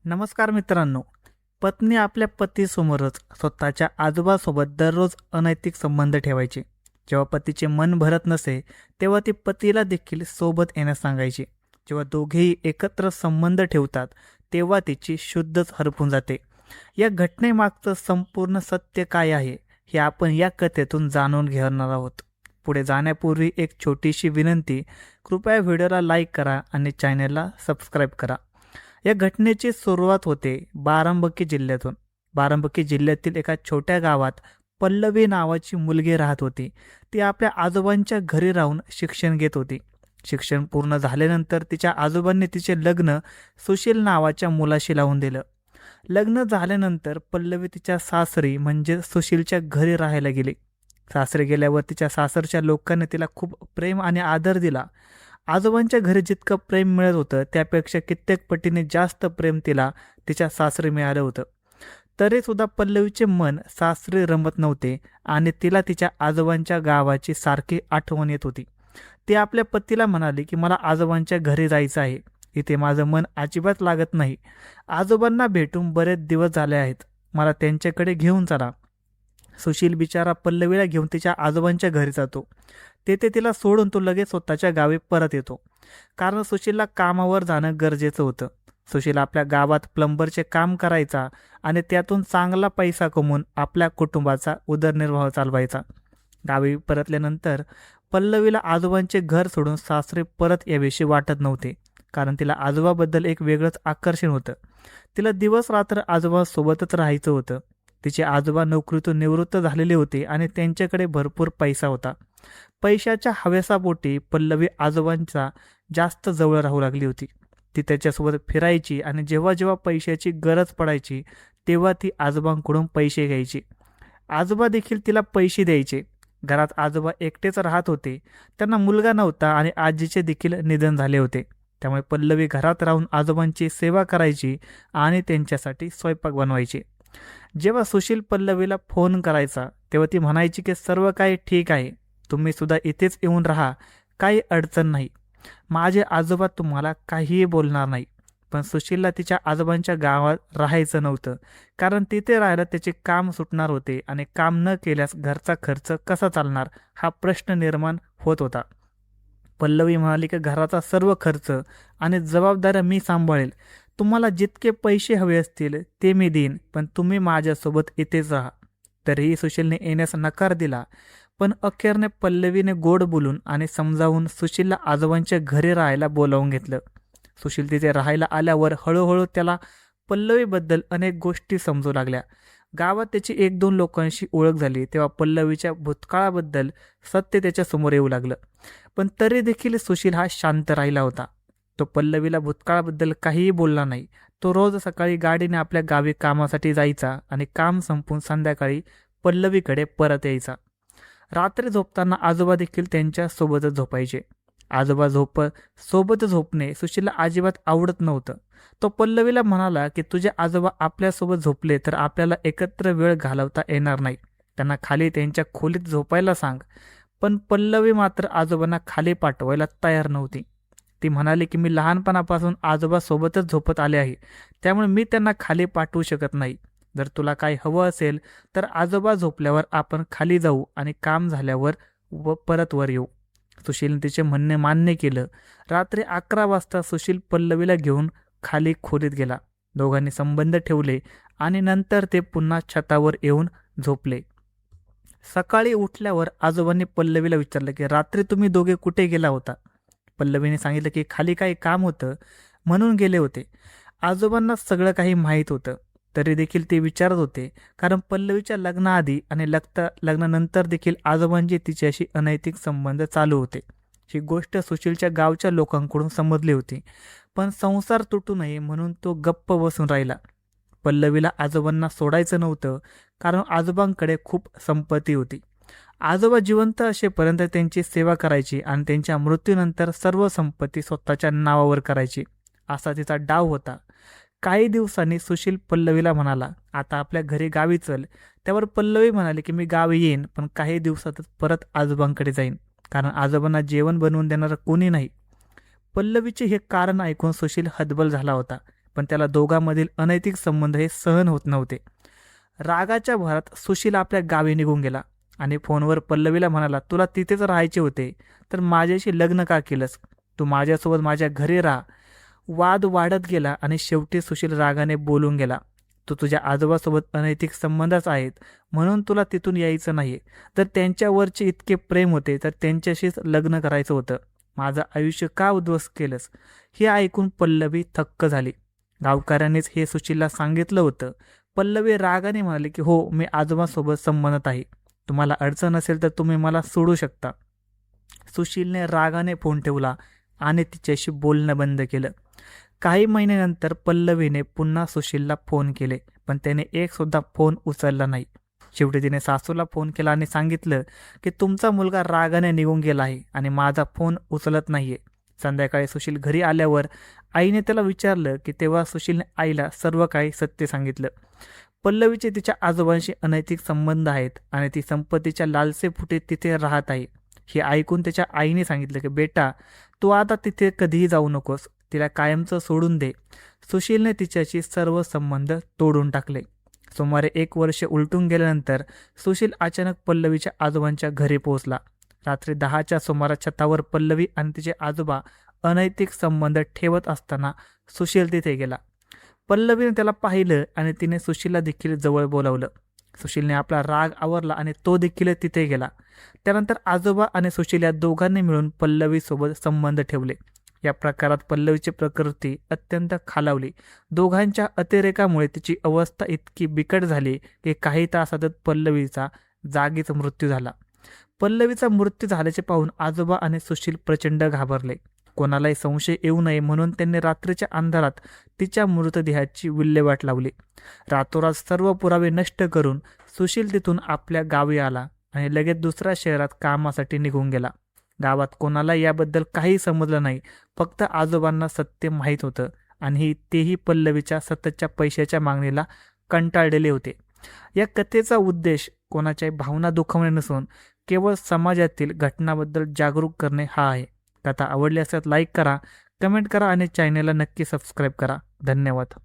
नमस्कार मित्रांनो. पत्नी आपल्या पतीसमोरच स्वतःच्या आजोबासोबत दररोज अनैतिक संबंध ठेवायची. जेव्हा पतीचे मन भरत नसे तेव्हा ती पतीला देखील सोबत येण्यास सांगायची. जेव्हा दोघेही एकत्र संबंध ठेवतात तेव्हा तिची शुद्धच हरपून जाते. या घटनेमागचं संपूर्ण सत्य काय आहे हे आपण या कथेतून जाणून घेणार आहोत. पुढे जाण्यापूर्वी एक छोटीशी विनंती, कृपया व्हिडिओला लाईक करा आणि चॅनलला सबस्क्राईब करा. या घटनेची सुरुवात होते बाराबंकी जिल्ह्यातून. बाराबंकी जिल्ह्यातील एका छोट्या गावात पल्लवी नावाची मुलगी राहत होती. ती आपल्या आजोबांच्या घरी राहून शिक्षण घेत होती. शिक्षण पूर्ण झाल्यानंतर तिच्या आजोबांनी तिचे लग्न सुशील नावाच्या मुलाशी लावून दिलं. लग्न झाल्यानंतर पल्लवी तिच्या सासरी म्हणजे सुशीलच्या घरी राहायला गेली. सासरी गेल्यावर तिच्या सासरच्या लोकांनी तिला खूप प्रेम आणि आदर दिला. आजोबांच्या घरी जितकं प्रेम मिळत होतं त्यापेक्षा कित्येक पटीने जास्त प्रेम तिला तिच्या सासरी मिळालं होतं. तरीसुद्धा पल्लवीचे मन सासरी रमत नव्हते आणि तिला तिच्या आजोबांच्या गावाची सारखी आठवण येत होती. ती आपल्या पतीला म्हणाली की मला आजोबांच्या घरी जायचं आहे. इथे माझं मन अजिबात लागत नाही. आजोबांना भेटून बरेच दिवस झाले आहेत. मला त्यांच्याकडे घेऊन चला. सुशील बिचारा पल्लवीला घेऊन तिच्या आजोबांच्या घरी जातो. तेथे तिला सोडून तो लगेच स्वतःच्या गावी परत येतो, कारण सुशीलला कामावर जाणं गरजेचं होतं. सुशील आपल्या गावात प्लंबरचे काम करायचा आणि त्यातून चांगला पैसा कमवून आपल्या कुटुंबाचा उदरनिर्वाह चालवायचा. गावी परतल्यानंतर पल्लवीला आजोबांचे घर सोडून सासरे परत याविषयी वाटत नव्हते, कारण तिला आजोबाबद्दल एक वेगळंच आकर्षण होतं. तिला दिवस रात्र आजोबासोबतच राहायचं होतं. तिचे आजोबा नोकरीतून निवृत्त झालेले होते आणि त्यांच्याकडे भरपूर पैसा होता. पैशाच्या हव्यासापोटी पल्लवी आजोबांचा जास्त जवळ राहू लागली होती. ती त्याच्यासोबत फिरायची आणि जेव्हा जेव्हा पैशाची गरज पडायची तेव्हा ती आजोबांकडून पैसे घ्यायची. आजोबा देखील तिला पैसे द्यायचे. घरात आजोबा एकटेच राहत होते. त्यांना मुलगा नव्हता आणि आजीचे देखील निधन झाले होते. त्यामुळे पल्लवी घरात राहून आजोबांची सेवा करायची आणि त्यांच्यासाठी स्वयंपाक बनवायची. जेव्हा सुशील पल्लवीला फोन करायचा तेव्हा ती म्हणायची की सर्व काही ठीक आहे, तुम्ही सुद्धा इथेच येऊन राहा, काही अडचण नाही. माझे आजोबा तुम्हाला काहीही बोलणार नाही. पण सुशीलला तिच्या आजोबांच्या गावात राहायचं नव्हतं, कारण तिथे राहायला त्याचे काम सुटणार होते आणि काम न केल्यास घरचा खर्च कसा चालणार हा प्रश्न निर्माण होत होता. पल्लवी म्हणाली की घराचा सर्व खर्च आणि जबाबदाऱ्या मी सांभाळेल. तुम्हाला जितके पैसे हवे असतील ते मी देईन, पण तुम्ही माझ्यासोबत इथेच राहा. तरीही सुशीलने येण्यास नकार दिला. पण अखेरने पल्लवीने गोड बोलून आणि समजावून सुशीलला आजोबांच्या घरी राहायला बोलावून घेतलं. सुशील तिथे राहायला आल्यावर हळूहळू त्याला पल्लवीबद्दल अनेक गोष्टी समजू लागल्या. गावात त्याची एक दोन लोकांशी ओळख झाली तेव्हा पल्लवीच्या भूतकाळाबद्दल सत्य त्याच्या समोर येऊ लागलं. पण तरी देखील सुशील हा शांत राहिला होता. तो पल्लवीला भूतकाळाबद्दल काहीही बोलला नाही. तो रोज सकाळी गाडीने आपल्या गावी कामासाठी जायचा आणि काम संपून संध्याकाळी पल्लवीकडे परत यायचा. रात्री झोपताना आजोबा देखील त्यांच्या सोबतच झोपायचे. आजोबा सोबत झोपणे सुशीलला अजिबात आवडत नव्हतं. तो पल्लवीला म्हणाला की तुझे आजोबा आपल्यासोबत झोपले तर आपल्याला एकत्र वेळ घालवता येणार नाही. त्यांना खाली त्यांच्या खोलीत झोपायला सांग. पण पल्लवी मात्र आजोबांना खाली पाठवायला तयार नव्हती. ती म्हणाली की मी लहानपणापासून आजोबा सोबतच झोपत आले आहे, त्यामुळे मी त्यांना खाली पाठवू शकत नाही. जर तुला काही हवं असेल तर आजोबा झोपल्यावर आपण खाली जाऊ आणि काम झाल्यावर परत वर येऊ. सुशीलने तिचे म्हणणे मान्य केलं. रात्री 11 वाजता सुशील पल्लवीला घेऊन खाली खोलीत गेला. दोघांनी संबंध ठेवले आणि नंतर ते पुन्हा छतावर येऊन झोपले. सकाळी उठल्यावर आजोबांनी पल्लवीला विचारलं की रात्री तुम्ही दोघे कुठे गेला होता. पल्लवीने सांगितलं की खाली काही काम होतं म्हणून गेले होते. आजोबांना सगळं काही माहीत होतं, तरी देखील ते विचारत होते, कारण पल्लवीच्या लग्नाआधी आणि लग्नानंतर देखील आजोबांचे तिच्याशी अनैतिक संबंध चालू होते. ही गोष्ट सुशीलच्या गावच्या लोकांकडून समजली होती, पण संसार तुटू नये म्हणून तो गप्प बसून राहिला. पल्लवीला आजोबांना सोडायचं नव्हतं, कारण आजोबांकडे खूप संपत्ती होती. आजोबा जिवंत असेपर्यंत त्यांची सेवा करायची आणि त्यांच्या मृत्यूनंतर सर्व संपत्ती स्वतःच्या नावावर करायची, असा तिचा डाव होता. काही दिवसांनी सुशील पल्लवीला म्हणाला, आता आपल्या घरी गावी चल. त्यावर पल्लवी म्हणाली की मी गावी येईन, पण काही दिवसातच परत आजोबांकडे जाईन, कारण आजोबांना जेवण बनवून देणारं कोणी नाही. पल्लवीचे हे कारण ऐकून सुशील हतबल झाला होता. पण त्याला दोघांमधील अनैतिक संबंध हे सहन होत नव्हते. रागाच्या भरात सुशील आपल्या गावी निघून गेला आणि फोनवर पल्लवीला म्हणाला, तुला तिथेच राहायचे होते तर माझ्याशी लग्न का केलंस? तू माझ्यासोबत माझ्या घरी राहा. वाद वाढत गेला आणि शेवटी सुशील रागाने बोलून गेला, तू तुझ्या आजोबासोबत अनैतिक संबंधच आहेत म्हणून तुला तिथून यायचं नाही. तर त्यांच्यावरचे इतके प्रेम होते तर त्यांच्याशीच लग्न करायचं होतं. माझं आयुष्य का उद्ध्वस्त केलंस? हे ऐकून पल्लवी थक्क झाली. गावकऱ्यांनीच हे सुशीलला सांगितलं होतं. पल्लवी रागाने म्हणाली की हो, मी आजोबासोबत संबंधात आहे. तुम्हाला अडचण असेल तर तुम्ही मला सोडू शकता. सुशीलने रागाने फोन ठेवला आणि तिच्याशी बोलणं बंद केलं. काही महिन्यानंतर पल्लवीने पुन्हा सुशीलला फोन केले, पण त्याने एक सुद्धा फोन उचलला नाही. शेवटी तिने सासूला फोन केला आणि सांगितलं की तुमचा मुलगा रागाने निघून गेला आहे आणि माझा फोन उचलत नाहीये. संध्याकाळी सुशील घरी आल्यावर आईने त्याला विचारलं की तेव्हा सुशीलने आईला सर्व काही सत्य सांगितलं. पल्लवीचे तिच्या आजोबांशी अनैतिक संबंध आहेत आणि ती संपत्तीच्या लालसेपोटी तिथे राहत आहे. हे ऐकून त्याच्या आईने सांगितलं की बेटा, तू आता तिथे कधीही जाऊ नकोस, तिला कायमचं सोडून दे. सुशीलने तिच्याशी सर्व संबंध तोडून टाकले. सुमारे 1 वर्ष उलटून गेल्यानंतर सुशील अचानक पल्लवीच्या आजोबांच्या घरी पोहोचला. रात्री 10च्या सुमारास छतावर पल्लवी आणि तिचे आजोबा अनैतिक संबंध ठेवत असताना सुशील तिथे गेला. पल्लवीने त्याला पाहिलं आणि तिने सुशीलला देखील जवळ बोलावलं. सुशीलने आपला राग आवरला आणि तो देखील तिथे गेला. त्यानंतर आजोबा आणि सुशील या दोघांनी मिळून पल्लवीसोबत संबंध ठेवले. या प्रकारात पल्लवीची प्रकृती अत्यंत खालावली. दोघांच्या अतिरेकामुळे तिची अवस्था इतकी बिकट झाली की काही तासातच पल्लवीचा जागीच मृत्यू झाला. पल्लवीचा मृत्यू झाल्याचे पाहून आजोबा आणि सुशील प्रचंड घाबरले. कोणालाही संशय येऊ नये म्हणून त्यांनी रात्रीच्या अंधारात तिच्या मृतदेहाची विल्हेवाट लावली. रातोरात सर्व पुरावे नष्ट करून सुशील तिथून आपल्या गावी आला आणि लगेच दुसऱ्या शहरात कामासाठी निघून गेला. गावात कोणाला याबद्दल काही समजलं नाही. फक्त आजोबांना सत्य माहीत होतं आणि तेही पल्लवीच्या सततच्या पैशाच्या मागणीला कंटाळलेले होते. या कथेचा उद्देश कोणाच्याही भावना दुखावणे नसून केवळ समाजातील घटनाबद्दल जागरूक करणे हा आहे. कथा आवडली असेल लाईक करा, कमेंट करा आणि चॅनलला नक्की सबस्क्राईब करा. धन्यवाद.